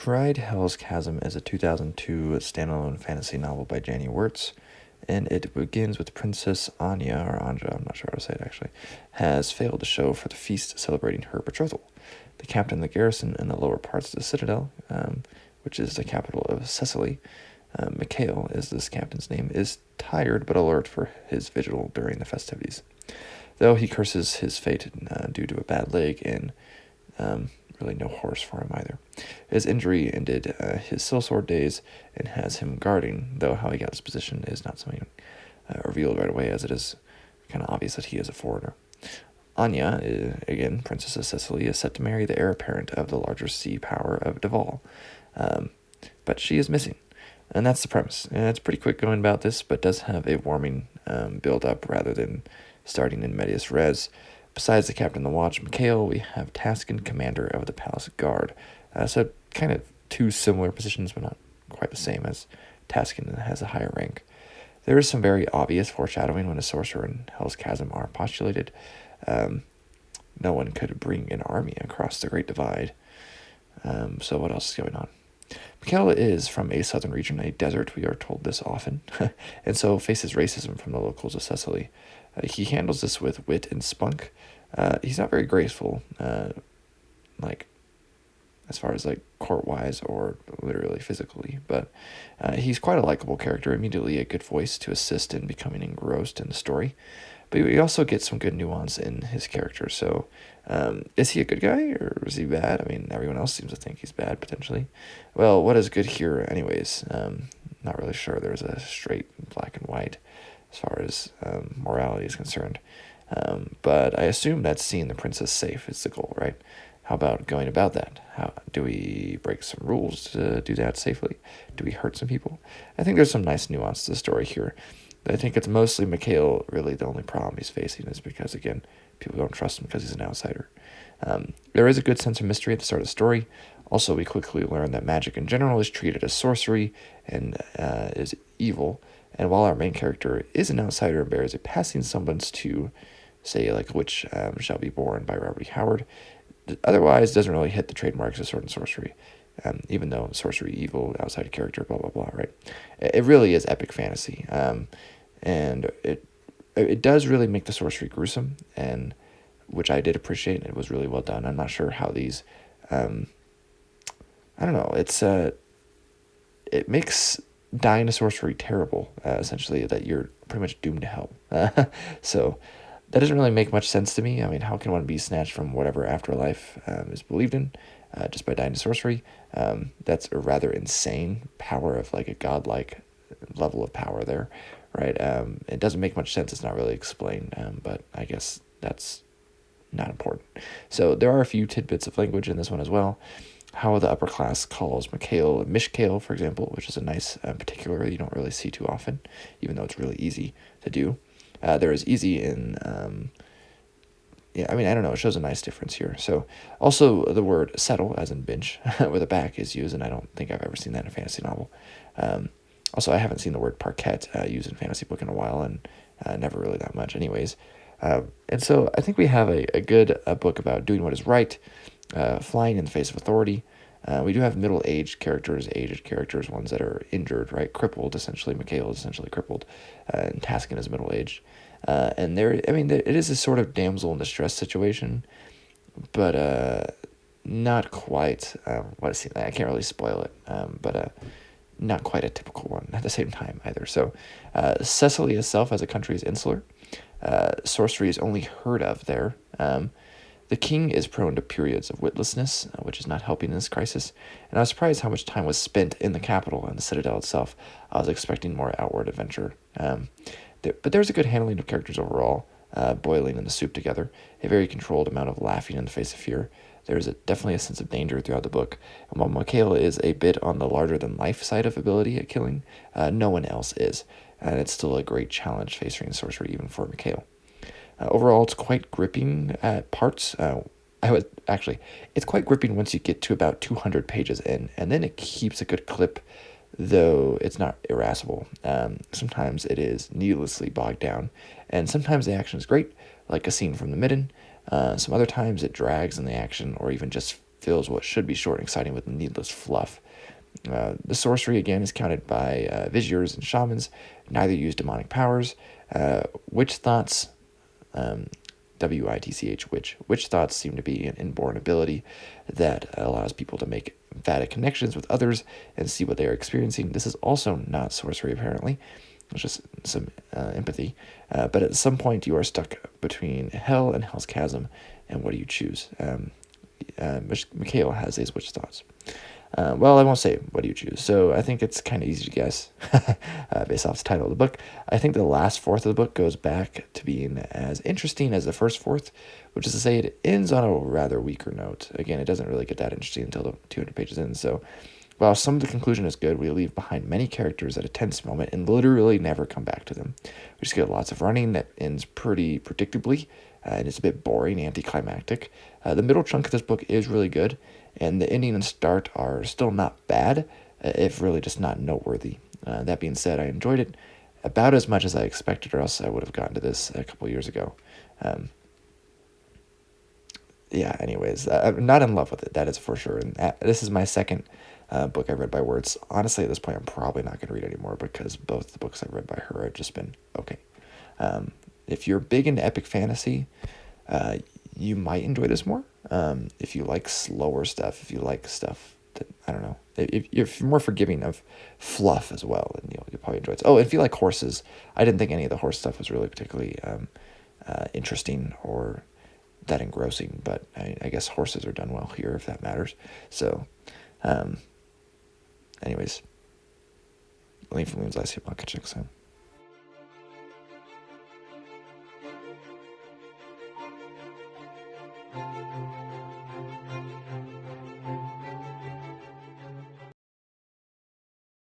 Cried Hell's Chasm is a 2002 standalone fantasy novel by Janny Wurts, and it begins with Princess Anya, or Anja, I'm not sure how to say it actually, has failed to show for the feast celebrating her betrothal. The captain of the garrison in the lower parts of the citadel, which is the capital of Sicily, Mikhail is this captain's name, is tired but alert for his vigil during the festivities. Though he curses his fate due to a bad leg and really no horse for him either. His injury ended his sellsword days and has him guarding, though how he got this position is not something revealed right away, as it is kind of obvious that he is a foreigner. Anya, again, Princess of Sicily, is set to marry the heir apparent of the larger sea power of Deval, but she is missing. And that's the premise. And it's pretty quick going about this, but does have a warming build-up rather than starting in medias res. Besides the captain of the watch, Mikhail, we have Taskin, commander of the palace guard. So kind of two similar positions, but not quite the same, as Taskin has a higher rank. There is some very obvious foreshadowing when a sorcerer and Hell's Chasm are postulated. No one could bring an army across the Great Divide. So what else is going on? Mikhail is from a southern region, a desert, we are told this often, and so faces racism from the locals of Sicily. He handles this with wit and spunk. He's not very graceful, like as far as like court-wise or literally physically, but he's quite a likable character, immediately a good voice to assist in becoming engrossed in the story. But we also get some good nuance in his character. So is he a good guy or is he bad? I mean, everyone else seems to think he's bad, potentially. Well, what is good here anyways? Not really sure there's a straight black and white as far as morality is concerned. But I assume that seeing the princess safe is the goal, right? How about going about that? How do we break some rules to do that safely? Do we hurt some people? I think there's some nice nuance to the story here. I think it's mostly Mikhail, really the only problem he's facing is because, again, people don't trust him because he's an outsider. There is a good sense of mystery at the start of the story. Also, we quickly learn that magic in general is treated as sorcery and is evil. And while our main character is an outsider and bears a passing semblance to, say, like Witch Shall Be Born by Robert E. Howard, otherwise doesn't really hit the trademarks of sword and sorcery. Even though sorcery, evil, outside character, blah, blah, blah, right? It really is epic fantasy. And it does really make the sorcery gruesome, and which I did appreciate, and it was really well done. I'm not sure how these, I don't know, it makes dying to sorcery terrible, essentially, that you're pretty much doomed to hell. So that doesn't really make much sense to me. I mean, how can one be snatched from whatever afterlife is believed in just by dying to sorcery? That's a rather insane power of like a godlike level of power there, right? It doesn't make much sense. It's not really explained, but I guess that's not important. So there are a few tidbits of language in this one as well. How the upper class calls Mikhail Mishkail, for example, which is a nice particular you don't really see too often, even though it's really easy to do. There is easy in, I don't know, it shows a nice difference here. So also the word settle, as in bench, where the back is used, and I don't think I've ever seen that in a fantasy novel. Also, I haven't seen the word parquet used in fantasy book in a while, and never really that much anyways. And so I think we have a good book about doing what is right, flying in the face of authority. We do have middle-aged characters, aged characters, ones that are injured, right, crippled, essentially. Mikhail is essentially crippled, and Taskin is middle-aged. And it is a sort of damsel in distress situation, but not quite what it seems like. I can't really spoil it, but not quite a typical one at the same time either. So Sicily itself as a country is insular. Sorcery is only heard of there. The king is prone to periods of witlessness, which is not helping in this crisis, and I was surprised how much time was spent in the capital and the citadel itself. I was expecting more outward adventure. But there's a good handling of characters overall, boiling in the soup together, a very controlled amount of laughing in the face of fear. There is definitely a sense of danger throughout the book, and while Mikhail is a bit on the larger-than-life side of ability at killing, no one else is, and it's still a great challenge facing sorcery even for Mikhail. Overall, it's quite gripping at parts. It's quite gripping once you get to about 200 pages in, and then it keeps a good clip, though it's not irascible. Sometimes it is needlessly bogged down, and sometimes the action is great, like a scene from the Midden. Some other times it drags in the action, or even just fills what should be short and exciting with needless fluff. The sorcery, again, is counted by viziers and shamans. Neither use demonic powers. Witch thoughts, W-I-T-C-H, witch thoughts seem to be an inborn ability that allows people to make emphatic connections with others and see what they are experiencing. This is also not sorcery, apparently. It's just some empathy. But at some point, you are stuck between hell and hell's chasm, and what do you choose? Mikhail has these witch thoughts. Well, I won't say what do you choose. So I think it's kind of easy to guess based off the title of the book. I think the last fourth of the book goes back to being as interesting as the first fourth, which is to say it ends on a rather weaker note. Again, it doesn't really get that interesting until the 200 pages in. So while some of the conclusion is good, we leave behind many characters at a tense moment and literally never come back to them. We just get lots of running that ends pretty predictably, and it's a bit boring, anticlimactic. The middle chunk of this book is really good, and the ending and start are still not bad, if really just not noteworthy. That being said, I enjoyed it about as much as I expected, or else I would have gotten to this a couple years ago. Anyways, I'm not in love with it, that is for sure. And this is my second book I read by Wurts. Honestly, at this point, I'm probably not going to read anymore because both the books I've read by her have just been okay. If you're big into epic fantasy, you might enjoy this more. If you like slower stuff, if you like stuff that, I don't know, if you're more forgiving of fluff as well, then you'll probably enjoy it. Oh, if you like horses, I didn't think any of the horse stuff was really particularly interesting or that engrossing, but I guess horses are done well here, if that matters. So, anyways, Lean from Moon's Last I'll catch you next time.